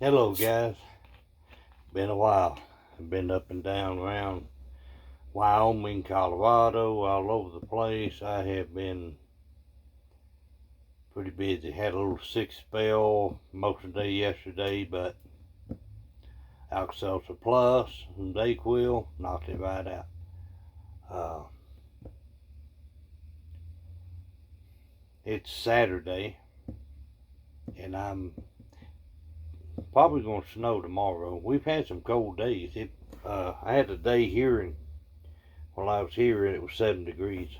Hello guys, been a while. I've been up and down around Wyoming, Colorado, all over the place. I have been pretty busy. Had a little sick spell most of the day yesterday, but Alka-Seltzer Plus and Dayquil knocked it right out. It's Saturday, and I'm probably going to snow tomorrow. We've had some cold days. I had a day here, and while I was here, it was 7 degrees.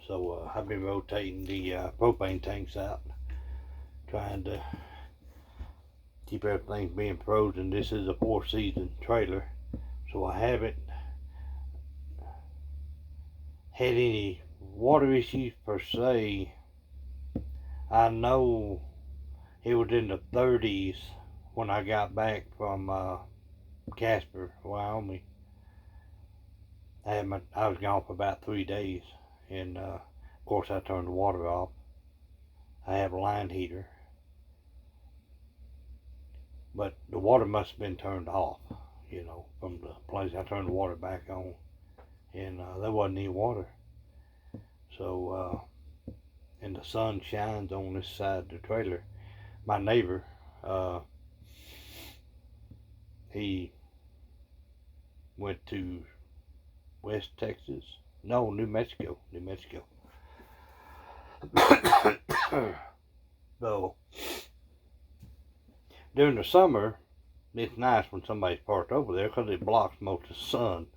So I've been rotating the propane tanks out, trying to keep everything being frozen. This is a 4-season trailer, so I haven't had any water issues per se. I know it was in the 30s when I got back from Casper, Wyoming. I was gone for about 3 days, and of course I turned the water off. I have a line heater, but the water must have been turned off, from the place. I turned the water back on, and there wasn't any water. So, and the sun shines on this side of the trailer. My neighbor, he went to West Texas. No, New Mexico. So, during the summer, it's nice when somebody's parked over there because it blocks most of the sun.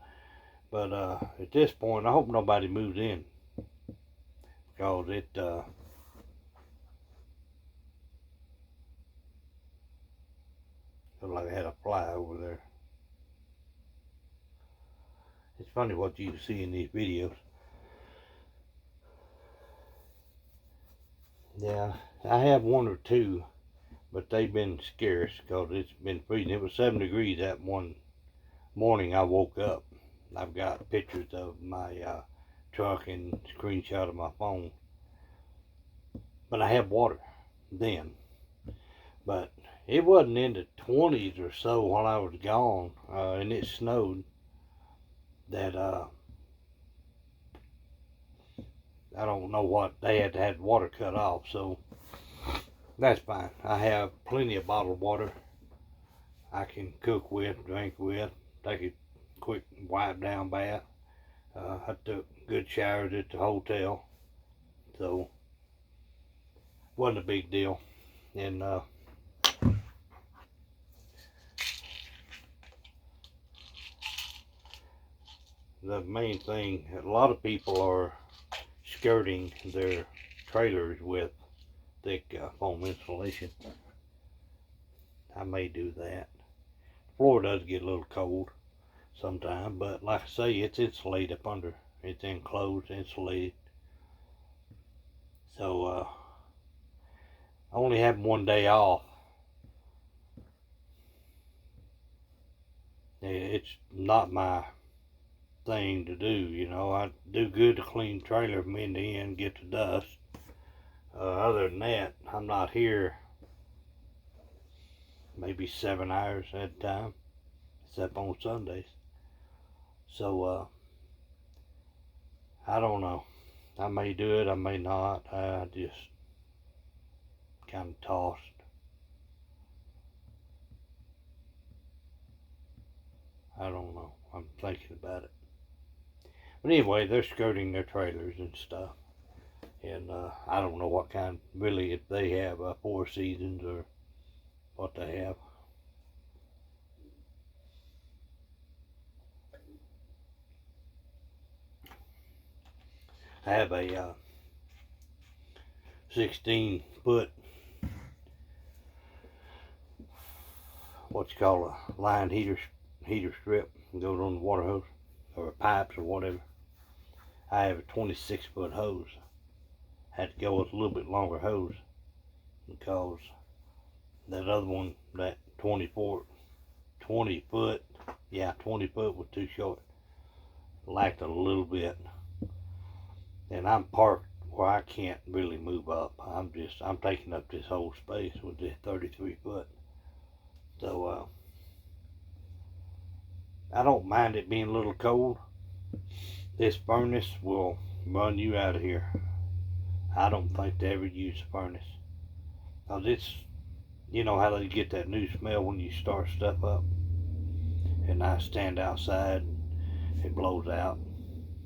But at this point, I hope nobody moves in, because it looked like I had a fly over there. It's funny what you see in these videos. Yeah, I have one or two, but they've been scarce because it's been freezing. It was 7 degrees that one morning I woke up. I've got pictures of my truck and screenshot of my phone. But I have water then. But it wasn't in the 20s or so while I was gone, and it snowed, that I don't know what, they had to have water cut off, so that's fine. I have plenty of bottled water I can cook with, drink with, take a quick wipe down bath. I took good showers at the hotel, so wasn't a big deal. And the main thing, a lot of people are skirting their trailers with thick foam insulation. I may do that. The floor does get a little cold sometimes, but like I say, it's insulated up under. It's enclosed, insulated. So I only have one day off. It's not my thing to do, I do good to clean the trailer from end to end, get the dust. Other than that, I'm not here maybe 7 hours at a time, except on Sundays. So I don't know. I may do it, I may not. I just kind of tossed. I don't know. I'm thinking about it. But anyway, they're skirting their trailers and stuff. And I don't know what kind, really, if they have 4 seasons or what they have. I have a 16-foot, what you call a line heater strip, that goes on the water hose or pipes or whatever. I have a 26-foot hose. Had to go with a little bit longer hose because that other one, that 20 foot, was too short. Lacked a little bit. And I'm parked where I can't really move up. I'm taking up this whole space with this 33 foot. So I don't mind it being a little cold. This furnace will run you out of here. I don't think they ever use a furnace. Cause it's, you know how they get that new smell when you start stuff up. And I stand outside and it blows out.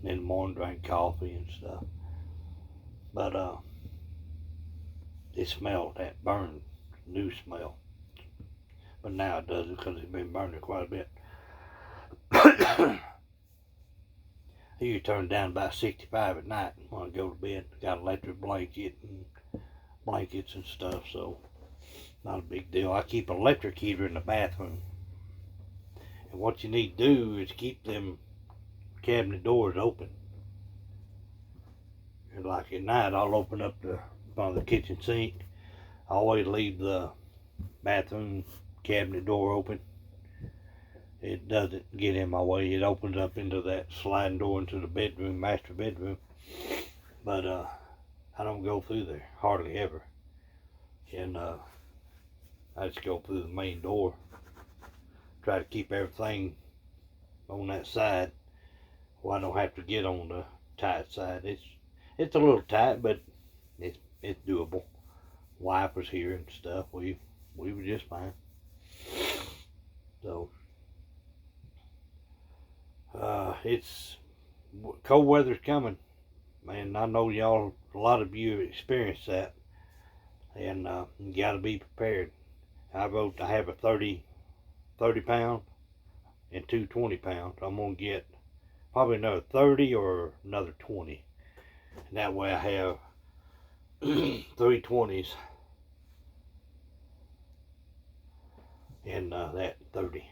In the morning, drink coffee and stuff. But it smelled that burned new smell. But now it doesn't because it's been burning quite a bit. You turn down about 65 at night when I go to bed. Got an electric blanket and blankets and stuff, so not a big deal. I keep an electric heater in the bathroom. And what you need to do is keep them cabinet doors open. And like at night, I'll open up the kitchen sink. I always leave the bathroom cabinet door open. It doesn't get in my way. It opens up into that sliding door into the bedroom, master bedroom. But I don't go through there hardly ever. And I just go through the main door. Try to keep everything on that side. Well, I don't have to get on the tight side. It's a little tight, but it's doable. Wipers here and stuff. We were just fine. So it's cold weather's coming, man. I know y'all, a lot of you have experienced that, and you got to be prepared. I have a 30 pound and two 20 pounds. I'm gonna get probably another 30 or another 20, and that way I have 3 20s and that 30.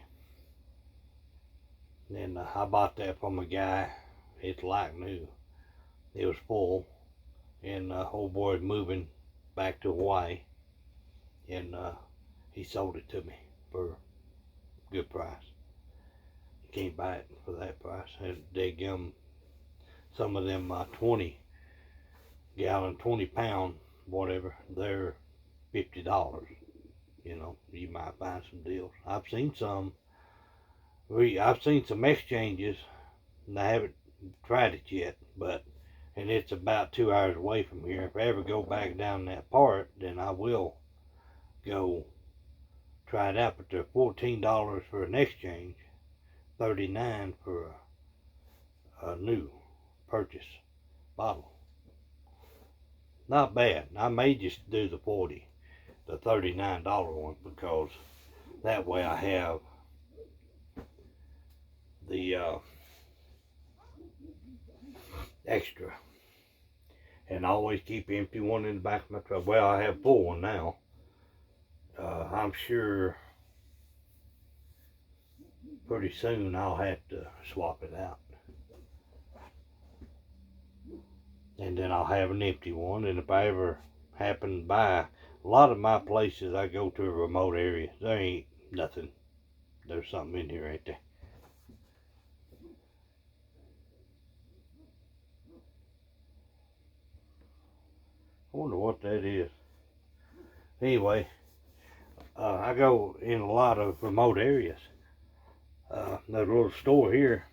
And I bought that from a guy. It's like new. It was full, and old boy's moving back to Hawaii, and he sold it to me for a good price. You can't buy it for that price. And they give them some of them 20 gallon, 20 pound, whatever. They're $50. You know, you might find some deals. I've seen some exchanges, and I haven't tried it yet, and it's about 2 hours away from here. If I ever go back down that part, then I will go try it out. But they're $14 for an exchange, $39 for a new purchase bottle. Not bad. I may just do the $39 one, because that way I have the extra, and I always keep an empty one in the back of my truck. Well, I have full one now. I'm sure pretty soon I'll have to swap it out, and then I'll have an empty one. And if I ever happen to buy, a lot of my places I go to a remote area, there ain't nothing. There's something in here, ain't there? I wonder what that is. Anyway, I go in a lot of remote areas. There's a little store here.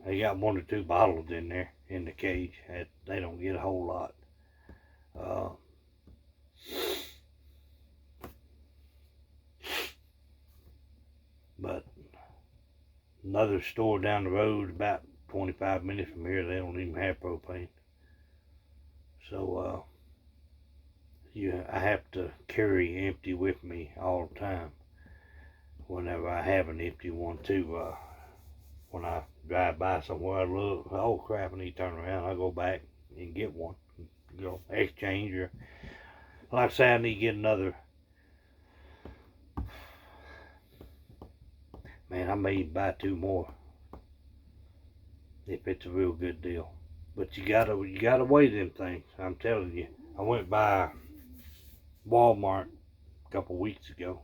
They got 1 or 2 bottles in there in the cage. They don't get a whole lot. But another store down the road, about 25 minutes from here, they don't even have propane. So I have to carry empty with me all the time. Whenever I have an empty one too, when I drive by somewhere, I look, oh crap, I need to turn around. I go back and get one, exchange, or like I say, I need to get another. Man, I may buy 2 more if it's a real good deal. But you gotta weigh them things. I'm telling you. I went by Walmart a couple weeks ago.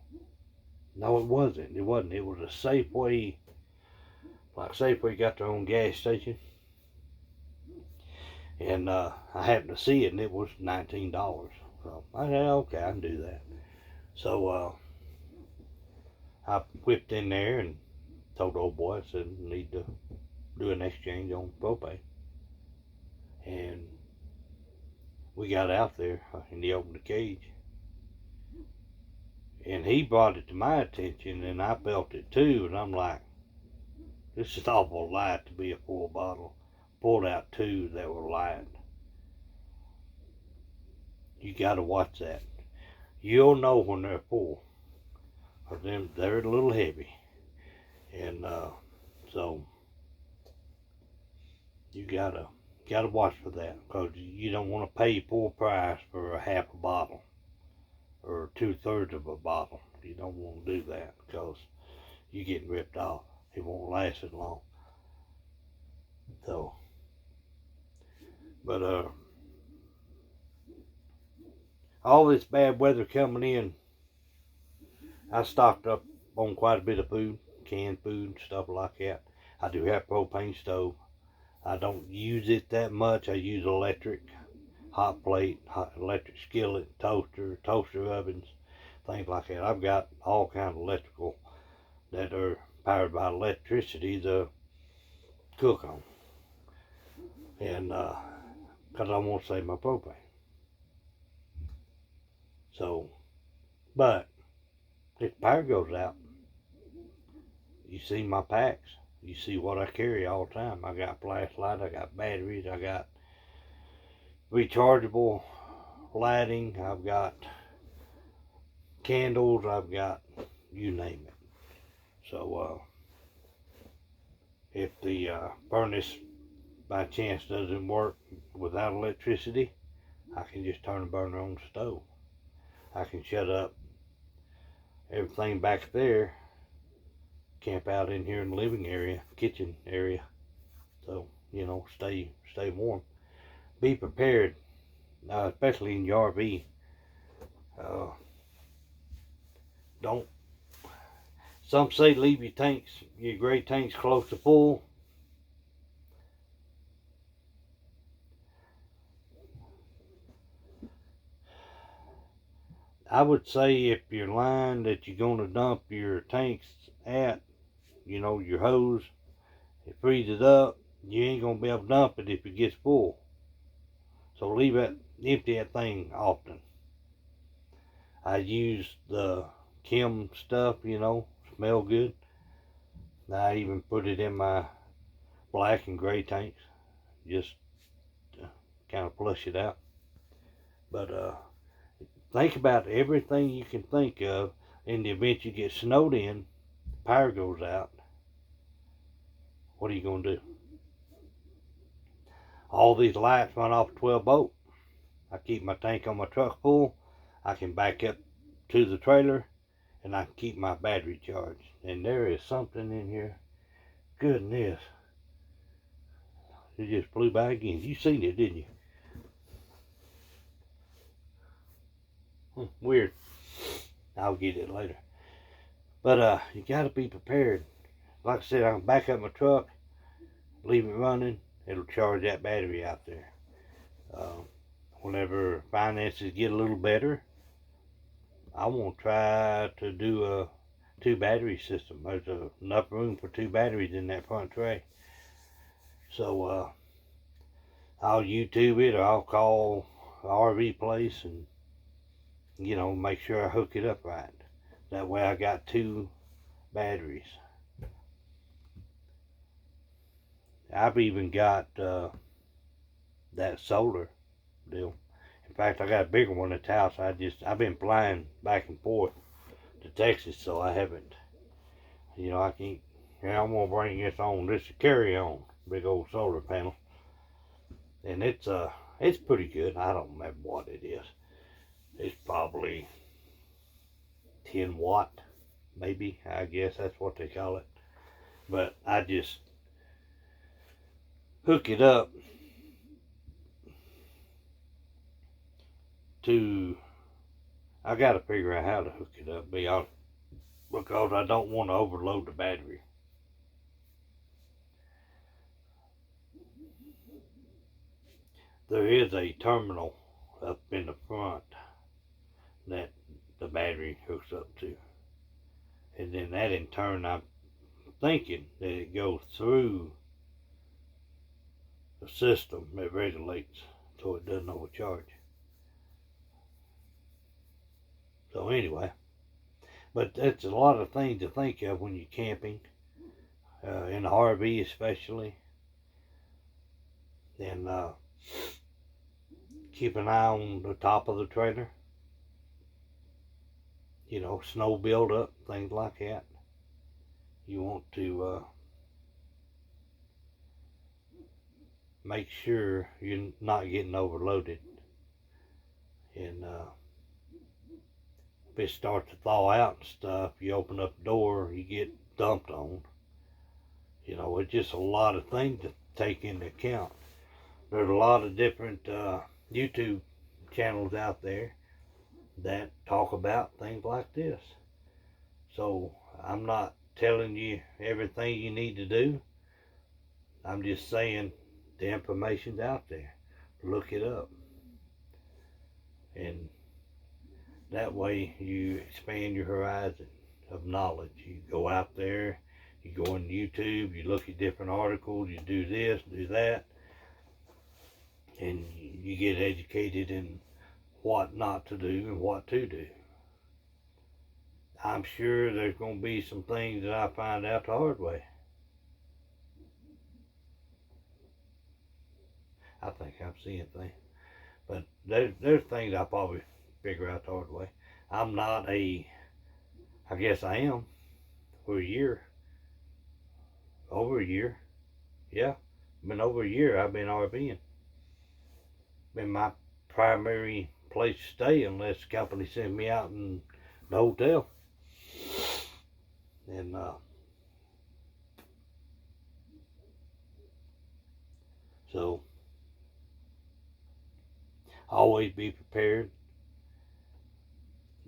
No, it wasn't. It wasn't. It was a Safeway. Like Safeway got their own gas station, and I happened to see it, and it was $19. So I said, okay, I can do that. So I whipped in there and told the old boy, I said, need to do an exchange on propane. And we got out there and he opened the cage. And he brought it to my attention and I felt it too. And I'm like, this is awful light to be a full bottle. Pulled out two that were light. You gotta watch that. You'll know when they're full. Cause they're a little heavy. And so you gotta watch for that, because you don't want to pay full price for a half a bottle or 2/3 of a bottle. You don't want to do that, because you're getting ripped off. It won't last as long. So, but all this bad weather coming in, I stocked up on quite a bit of food, canned food, stuff like that. I do have propane stove. I don't use it that much. I use electric, hot plate, electric skillet, toaster ovens, things like that. I've got all kinds of electrical that are powered by electricity to cook on. And because I want to save my propane. So, but if power goes out, you see my packs. You see what I carry all the time. I got flashlight, I got batteries, I got rechargeable lighting, I've got candles, I've got you name it. So if the furnace by chance doesn't work without electricity, I can just turn the burner on the stove. I can shut up everything back there, camp out in here in the living area, kitchen area, so stay warm. Be prepared, especially in your RV. Don't. Some say leave your gray tanks close to full. I would say if your line that you're going to dump your tanks at, your hose, it freezes up, you ain't going to be able to dump it if it gets full. So empty that thing often. I use the Kim stuff, smell good. I even put it in my black and gray tanks, just to kind of flush it out. But think about everything you can think of in the event you get snowed in, power goes out. What are you going to do? All these lights run off 12 volt. I keep my tank on my truck full. I can back up to the trailer and I can keep my battery charged. And there is something in here. Goodness. It just flew by again. You seen it, didn't you? Weird. I'll get it later. But you got to be prepared. Like I said, I can back up my truck, leave it running. It'll charge that battery out there. Whenever finances get a little better, I want to try to do a 2 battery system. There's enough room for 2 batteries in that front tray. So I'll YouTube it, or I'll call the RV place and make sure I hook it up right. That way I got 2 batteries. I've even got that solar deal. In fact, I got a bigger one at the house. I've been flying back and forth to Texas, so I haven't, I can't. I'm gonna bring this on. This is carry on, big old solar panel, and it's pretty good. I don't remember what it is. It's probably 10 watt, maybe. I guess that's what they call it. But I just hook it up I got to figure out how to hook it up, be honest, because I don't want to overload the battery. There is a terminal up in the front that the battery battery hooks up to. And then that in turn, I'm thinking that it goes through the system that regulates so it doesn't overcharge. So anyway, but that's a lot of things to think of when you're camping, in the RV especially. And keep an eye on the top of the trailer. You know, snow buildup, things like that. You want to make sure you're not getting overloaded. And if it starts to thaw out and stuff, you open up the door, you get dumped on. You know, it's just a lot of things to take into account. There's a lot of different YouTube channels out there that talk about things like this. So I'm not telling you everything you need to do. I'm just saying the information's out there. Look it up. And that way you expand your horizon of knowledge. You go out there, you go on YouTube, you look at different articles, you do this, do that, and you get educated in what not to do and what to do. I'm sure there's going to be some things that I find out the hard way. I think I'm seeing things. But there's things I probably figure out the hard way. I'm not I guess I am, for a year. Over a year. Yeah, been over a year I've been RVing. Been my primary place to stay unless the company sends me out in the hotel. And so always be prepared.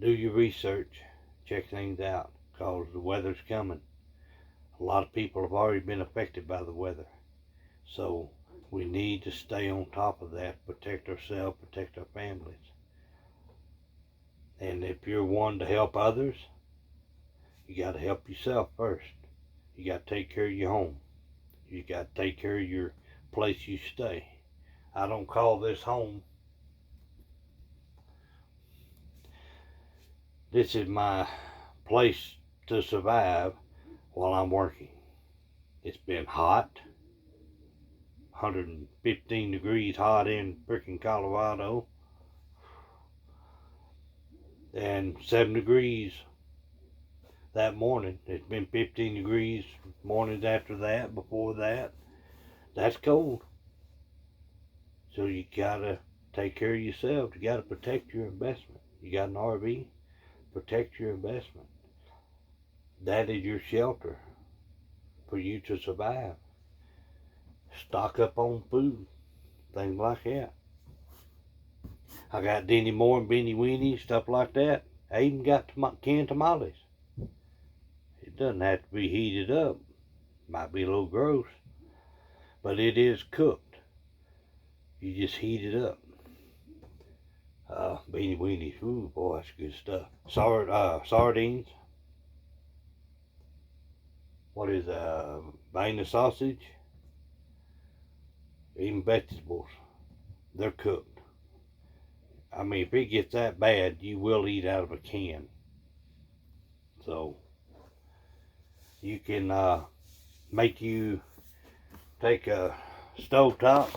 Do your research. Check things out, because the weather's coming. A lot of people have already been affected by the weather. So we need to stay on top of that, protect ourselves, protect our families. And if you're one to help others, you got to help yourself first. You got to take care of your home. You got to take care of your place you stay. I don't call this home. This is my place to survive while I'm working. It's been hot, 115 degrees hot in freaking Colorado, and 7 degrees that morning. It's been 15 degrees mornings after that, before that. That's cold. So you gotta take care of yourself. You gotta protect your investment. You got an RV, protect your investment. That is your shelter for you to survive. Stock up on food, things like that. I got Dinty Moore and Beanie Weenie, stuff like that. I even got canned tamales. It doesn't have to be heated up. Might be a little gross, but it is cooked. You just heat it up. Beanie Weenies, ooh boy, that's good stuff. Sardines. What is Vienna sausage? Even vegetables, they're cooked. I mean, if it gets that bad, you will eat out of a can. So you can make you take a stove top.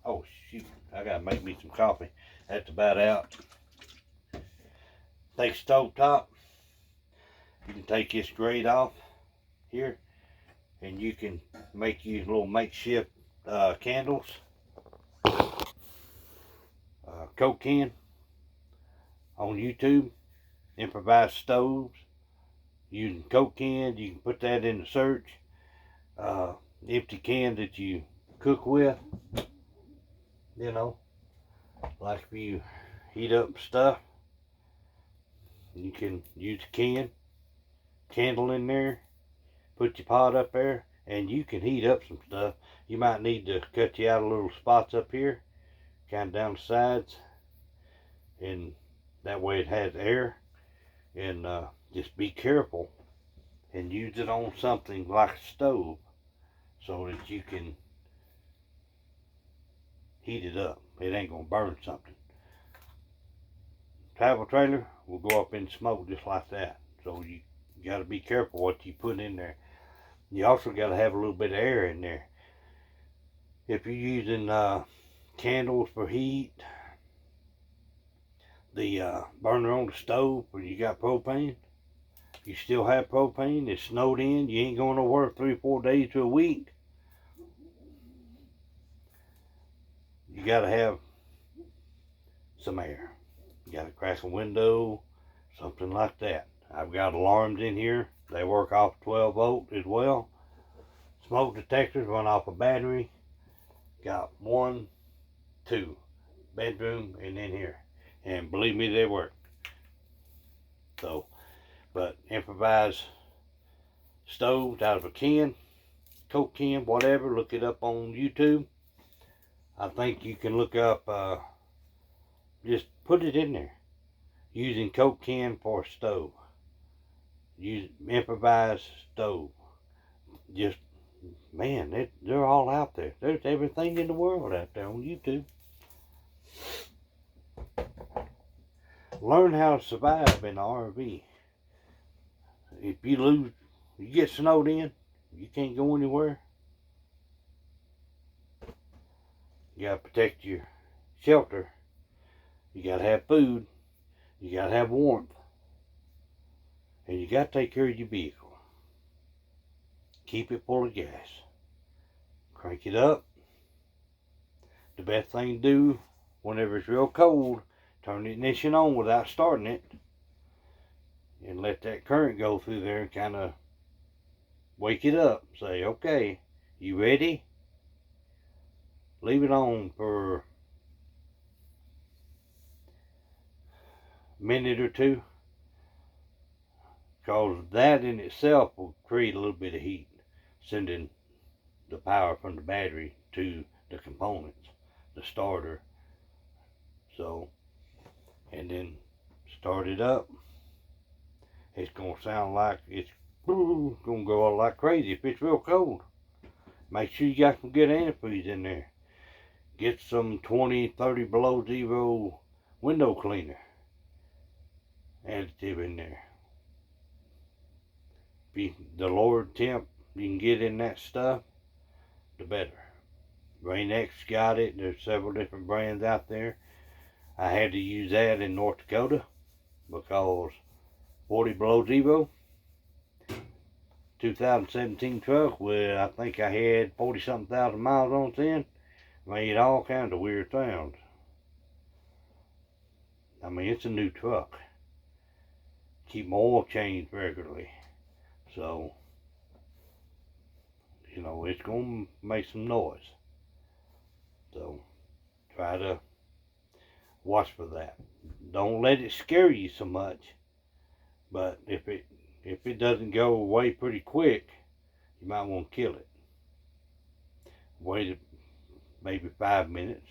Oh shoot, I gotta make me some coffee. That's about out. Take a stove top. You can take this grate off here, and you can make you little makeshift candles. Coke can on YouTube, improvised stoves, using Coke cans. You can put that in the search. Empty can that you cook with, you know, like if you heat up stuff, you can use a candle in there, put your pot up there, and you can heat up some stuff. You might need to cut you out a little spots up here, kind of down the sides, and That way it has air. And just be careful and use it on something like a stove so that you can heat it up. It ain't gonna burn something. Travel trailer will go up in smoke just like that. So you gotta be careful what you put in there. You also gotta have a little bit of air in there. If you're using candles for heat, the burner on the stove where you got propane, you still have propane, it's snowed in, you ain't going nowhere 3 or 4 days to a week, you gotta have some air. You gotta crack a window, something like that. I've got alarms in here. They work off 12 volt as well. Smoke detectors run off a battery. Got 1, 2, bedroom and in here. And believe me, they work. So, but improvised stoves out of a can, Coke can, whatever. Look it up on YouTube. I think you can look up, just put it in there. Using Coke can for a stove. Use improvised stove. Just, man, they're all out there. There's everything in the world out there on YouTube. Learn how to survive in the RV. If you get snowed in, you can't go anywhere. You gotta protect your shelter. You gotta have food. You gotta have warmth. And you gotta take care of your vehicle. Keep it full of gas. Crank it up. The best thing to do whenever it's real cold, turn the ignition on without starting it and let that current go through there and kind of wake it up. Say, okay, you ready? Leave it on for a minute or two, because that in itself will create a little bit of heat, sending the power from the battery to the components, the starter. So, and then start it up. It's gonna sound like it's gonna go like crazy if it's real cold. Make sure you got some good antifreeze in there. Get some 20, 30 below zero window cleaner additive in there. The lower temp you can get in that stuff, the better. Rain-X got it. There's several different brands out there. I had to use that in North Dakota because 40 below zero, 2017 truck with, I think I had 40 something thousand miles on it then, made all kinds of weird sounds. I mean, it's a new truck. Keep my oil changed regularly. So, you know, it's going to make some noise. So, try to watch for that. Don't let it scare you so much. But if it doesn't go away pretty quick, you might want to kill it. Wait maybe 5 minutes.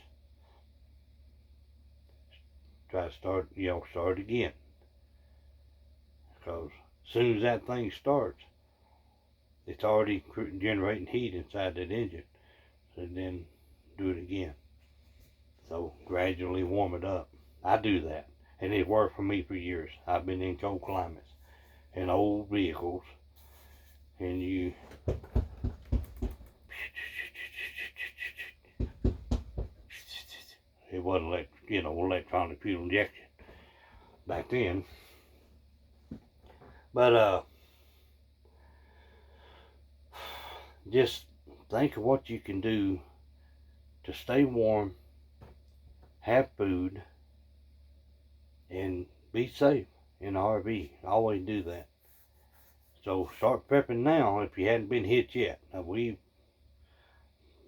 Try to start again. Because as soon as that thing starts, it's already generating heat inside that engine. So then do it again. So gradually warm it up. I do that. And it worked for me for years. I've been in cold climates and old vehicles. And it wasn't electronic fuel injection back then. But just think of what you can do to stay warm, have food, and be safe in the RV. Always do that. So start prepping now if you hadn't been hit yet.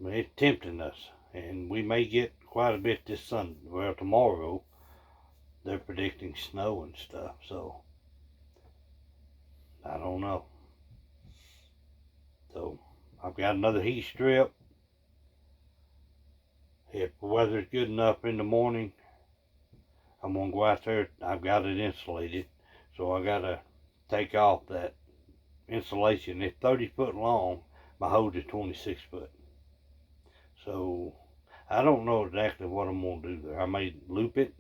It's tempting us, and we may get quite a bit this Sunday. Well, tomorrow they're predicting snow and stuff, so I don't know. So I've got another heat strip. If the weather's good enough in the morning, I'm gonna go out there. I've got it insulated, so I gotta take off that insulation. It's 30 foot long. My hose is 26 foot. So I don't know exactly what I'm gonna do there. I may loop it.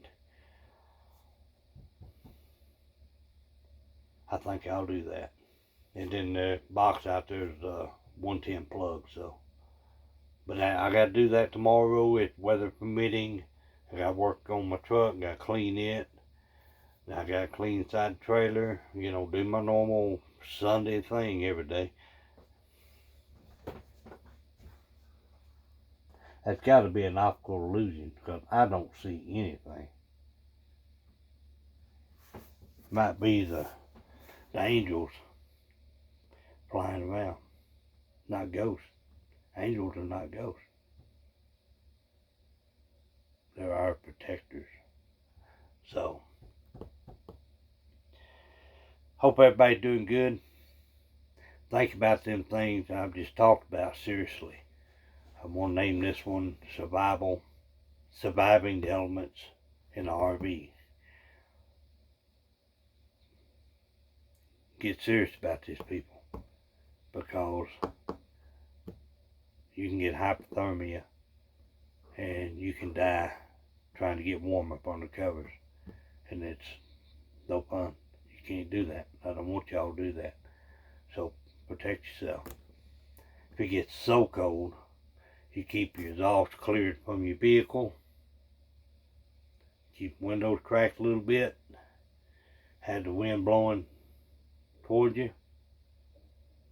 I think I'll do that. And then the box out there is 110 plug. So, but I got to do that tomorrow if weather permitting. I got to work on my truck. Got to clean it. I got to clean inside the trailer. You know, do my normal Sunday thing every day. That's got to be an optical illusion because I don't see anything. Might be the angels flying around, not ghosts. Angels are not ghosts. They're our protectors. So, hope everybody's doing good. Think about them things I've just talked about seriously. I'm going to name this one Surviving the Elements in the RV. Get serious about this, people, because you can get hypothermia and you can die trying to get warm up under covers, and it's no fun. You can't do that. I don't want y'all to do that. So protect yourself. If it gets so cold, you keep your exhaust cleared from your vehicle, keep windows cracked a little bit, have the wind blowing toward you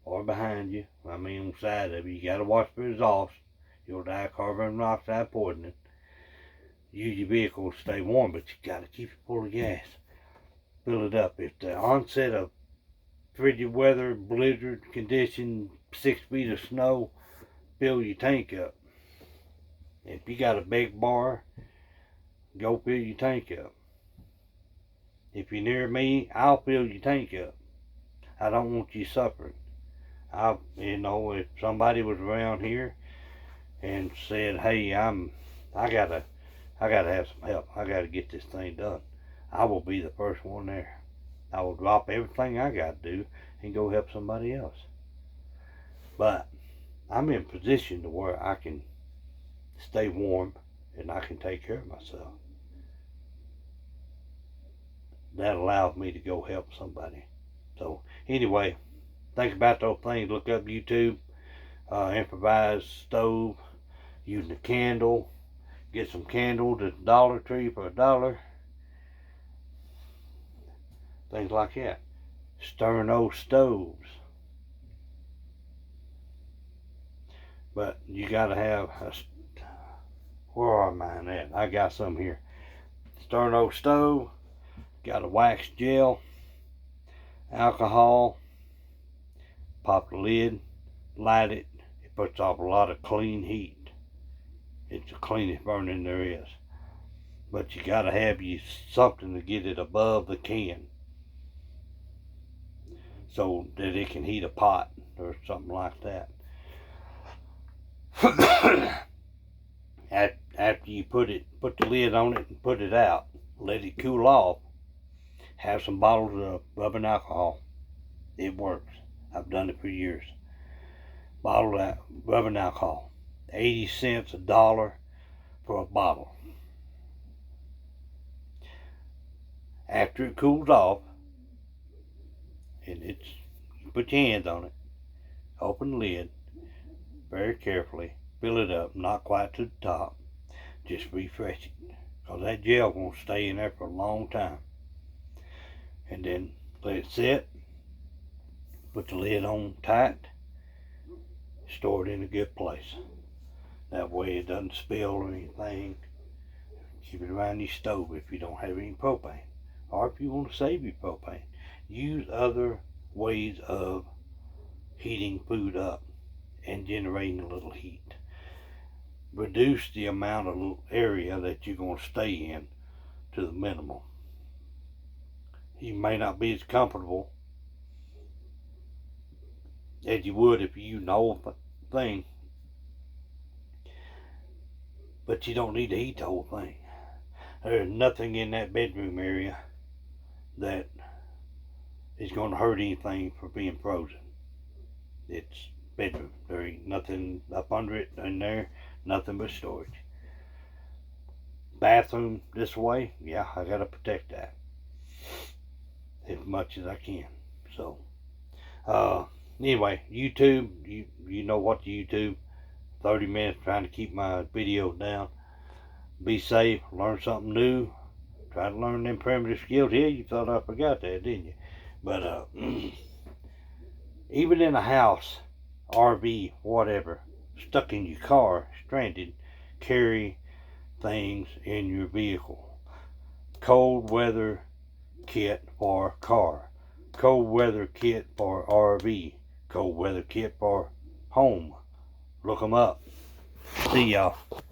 or behind you. I mean, on the side of you. You gotta watch for exhaust. You'll die of carbon monoxide poisoning. Use your vehicle to stay warm, but you gotta keep it full of gas. Fill it up. If the onset of frigid weather, blizzard condition, 6 feet of snow, fill your tank up. If you got a big bar, go fill your tank up. If you're near me, I'll fill your tank up. I don't want you suffering. If somebody was around here and said, "Hey, I gotta have some help. I gotta get this thing done," I will be the first one there. I will drop everything I gotta do and go help somebody else. But I'm in a position to where I can stay warm and I can take care of myself. That allows me to go help somebody. So anyway, think about those things. Look up YouTube, improvised stove, using a candle. Get some candles at Dollar Tree for $1. Things like that. Sterno stoves. But you gotta have where are mine at? I got some here. Sterno stove. Got a wax gel, alcohol. Pop the lid, light it. It puts off a lot of clean heat. It's the cleanest burning there is. But you gotta have something to get it above the can so that it can heat a pot or something like that. After you put the lid on it and put it out, let it cool off. Have some bottles of rubbing alcohol. It works. I've done it for years. Bottle of rubbing alcohol. 80 cents, $1 for a bottle. After it cools off, and you put your hands on it, open the lid very carefully, fill it up, not quite to the top, just refresh it, because that gel won't stay in there for a long time. And then let it sit, put the lid on tight, store it in a good place. That way it doesn't spill or anything. Keep it around your stove if you don't have any propane. Or if you want to save your propane, use other ways of heating food up and generating a little heat. Reduce the amount of area that you're going to stay in to the minimum. You may not be as comfortable as you would if you used an old thing, but you don't need to heat the whole thing. There's nothing in that bedroom area that is going to hurt anything for being frozen. It's bedroom. There ain't nothing up under it in there, nothing but storage. Bathroom this way, yeah, I gotta protect that as much as I can. So, anyway, YouTube, you know what to YouTube. 30 minutes trying to keep my videos down. Be safe, learn something new. Try to learn them primitive skills. Yeah, you thought I forgot that, didn't you? But even in a house, RV, whatever, stuck in your car, stranded, carry things in your vehicle. Cold weather kit for car. Cold weather kit for RV. Cold weather kit for home. Look them up. See y'all.